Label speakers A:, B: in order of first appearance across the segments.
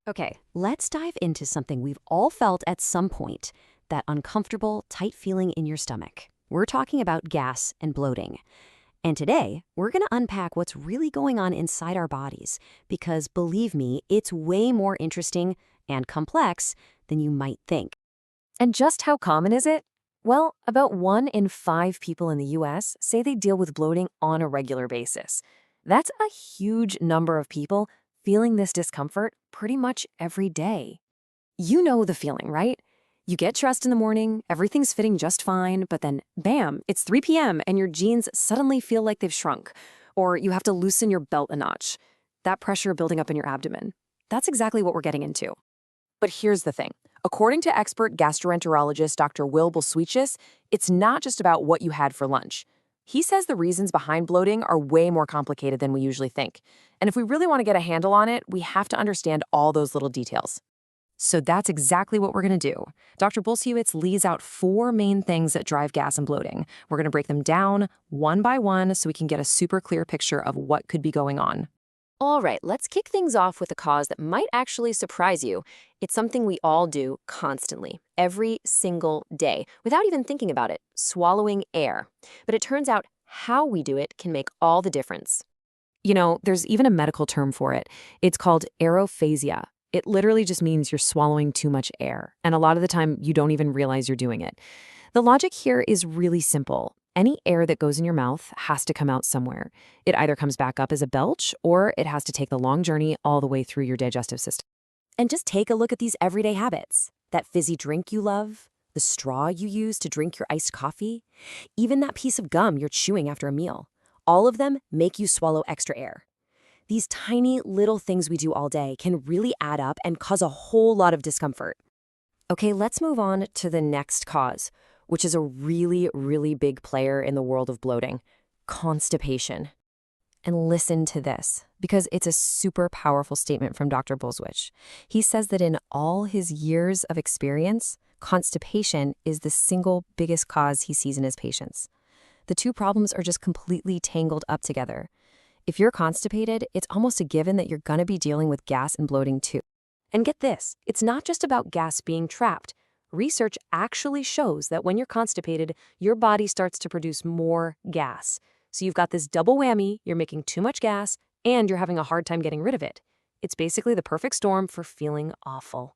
A: Okay, let's dive into something we've all felt at some point, that uncomfortable, tight feeling in your stomach. We're talking about gas and bloating. And today, we're going to unpack what's really going on inside our bodies, because believe me, it's way more interesting and complex than you might think.
B: And just how common is it? Well, about 1 in 5 people in the US say they deal with bloating on a regular basis. That's a huge number of people feeling this discomfort pretty much every day. You know the feeling, right? You get dressed in the morning, everything's fitting just fine, but then bam, it's 3 p.m. and your jeans suddenly feel like they've shrunk. Or you have to loosen your belt a notch. That pressure building up in your abdomen. That's exactly what we're getting into. But here's the thing. According to expert gastroenterologist Dr. Will Bulsuichis, it's not just about what you had for lunch. He says the reasons behind bloating are way more complicated than we usually think. And if we really want to get a handle on it, we have to understand all those little details. So that's exactly what we're going to do. Dr. Bulsiewicz lays out 4 main things that drive gas and bloating. We're going to break them down one by one so we can get a super clear picture of what could be going on.
A: All right, let's kick things off with a cause that might actually surprise you. It's something we all do constantly, every single day, without even thinking about it, swallowing air. But it turns out how we do it can make all the difference.
B: You know, there's even a medical term for it. It's called aerophasia. It literally just means you're swallowing too much air, and a lot of the time you don't even realize you're doing it. The logic here is really simple. Any air that goes in your mouth has to come out somewhere. It either comes back up as a belch, or it has to take the long journey all the way through your digestive system.
A: And just take a look at these everyday habits. That fizzy drink you love, the straw you use to drink your iced coffee, even that piece of gum you're chewing after a meal. All of them make you swallow extra air. These tiny little things we do all day can really add up and cause a whole lot of discomfort. Okay, let's move on to the next cause, which is a really, really big player in the world of bloating: constipation. And listen to this, because it's a super powerful statement from Dr. Bulsiewicz. He says that in all his years of experience, constipation is the single biggest cause he sees in his patients. The two problems are just completely tangled up together. If you're constipated, it's almost a given that you're going to be dealing with gas and bloating too. And get this, it's not just about gas being trapped. Research actually shows that when you're constipated, your body starts to produce more gas. So you've got this double whammy: you're making too much gas, and you're having a hard time getting rid of it. It's basically the perfect storm for feeling awful.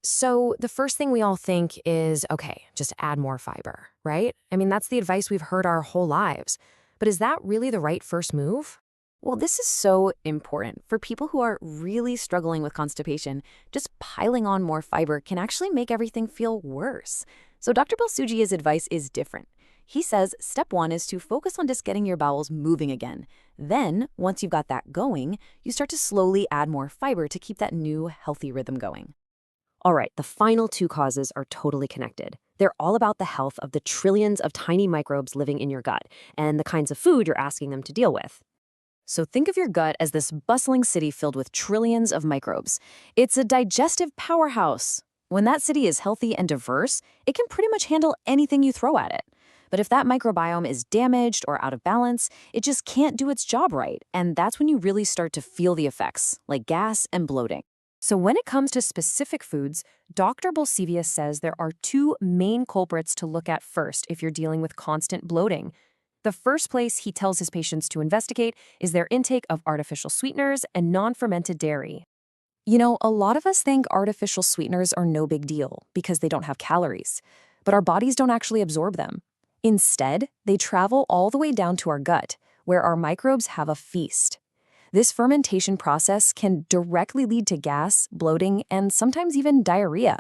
A: So the first thing we all think is, okay, just add more fiber, right? I mean, that's the advice we've heard our whole lives. But is that really the right first move? Well, this is so important. For people who are really struggling with constipation, just piling on more fiber can actually make everything feel worse. So Dr. Bulsuich's advice is different. He says step 1 is to focus on just getting your bowels moving again. Then, once you've got that going, you start to slowly add more fiber to keep that new, healthy rhythm going. All right, the final 2 causes are totally connected. They're all about the health of the trillions of tiny microbes living in your gut and the kinds of food you're asking them to deal with. So think of your gut as this bustling city filled with trillions of microbes. It's a digestive powerhouse. When that city is healthy and diverse, it can pretty much handle anything you throw at it. But if that microbiome is damaged or out of balance, it just can't do its job right. And that's when you really start to feel the effects, like gas and bloating. So when it comes to specific foods, Dr. Bulsiewicz says there are 2 main culprits to look at first if you're dealing with constant bloating. The first place he tells his patients to investigate is their intake of artificial sweeteners and non-fermented dairy. You know, a lot of us think artificial sweeteners are no big deal because they don't have calories, but our bodies don't actually absorb them. Instead, they travel all the way down to our gut, where our microbes have a feast. This fermentation process can directly lead to gas, bloating, and sometimes even diarrhea.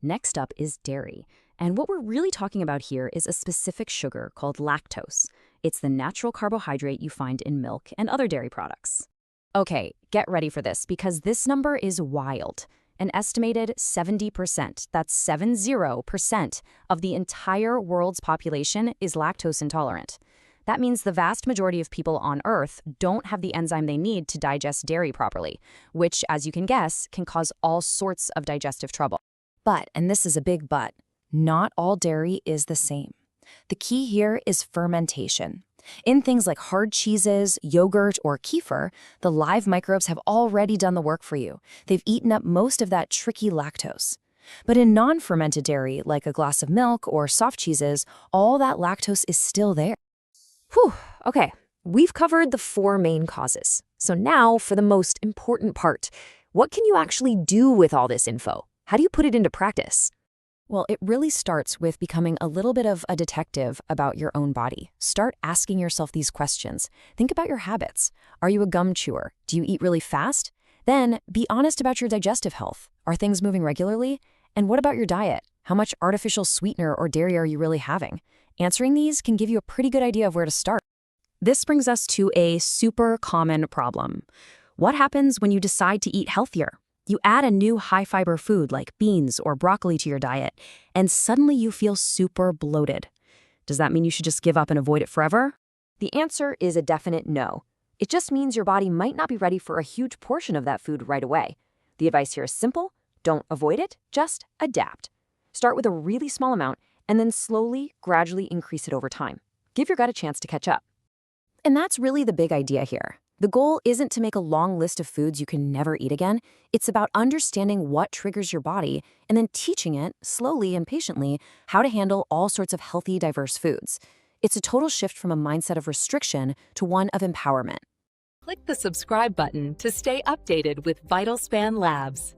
A: Next up is dairy. And what we're really talking about here is a specific sugar called lactose. It's the natural carbohydrate you find in milk and other dairy products. Okay, get ready for this, because this number is wild. An estimated 70%, that's 70%, of the entire world's population is lactose intolerant. That means the vast majority of people on Earth don't have the enzyme they need to digest dairy properly, which, as you can guess, can cause all sorts of digestive trouble. But, and this is a big but, not all dairy is the same. The key here is fermentation. In things like hard cheeses, yogurt, or kefir, the live microbes have already done the work for you. They've eaten up most of that tricky lactose. But in non-fermented dairy, like a glass of milk or soft cheeses, all that lactose is still there.
B: Whew, okay. We've covered the 4 main causes. So now for the most important part. What can you actually do with all this info? How do you put it into practice?
A: Well, it really starts with becoming a little bit of a detective about your own body. Start asking yourself these questions. Think about your habits. Are you a gum chewer? Do you eat really fast? Then be honest about your digestive health. Are things moving regularly? And what about your diet? How much artificial sweetener or dairy are you really having? Answering these can give you a pretty good idea of where to start. This brings us to a super common problem. What happens when you decide to eat healthier? You add a new high-fiber food like beans or broccoli to your diet, and suddenly you feel super bloated. Does that mean you should just give up and avoid it forever?
B: The answer is a definite no. It just means your body might not be ready for a huge portion of that food right away. The advice here is simple. Don't avoid it, just adapt. Start with a really small amount and then slowly, gradually increase it over time. Give your gut a chance to catch up.
A: And that's really the big idea here. The goal isn't to make a long list of foods you can never eat again. It's about understanding what triggers your body and then teaching it, slowly and patiently, how to handle all sorts of healthy, diverse foods. It's a total shift from a mindset of restriction to one of empowerment.
C: Click the subscribe button to stay updated with VitalSpan Labs.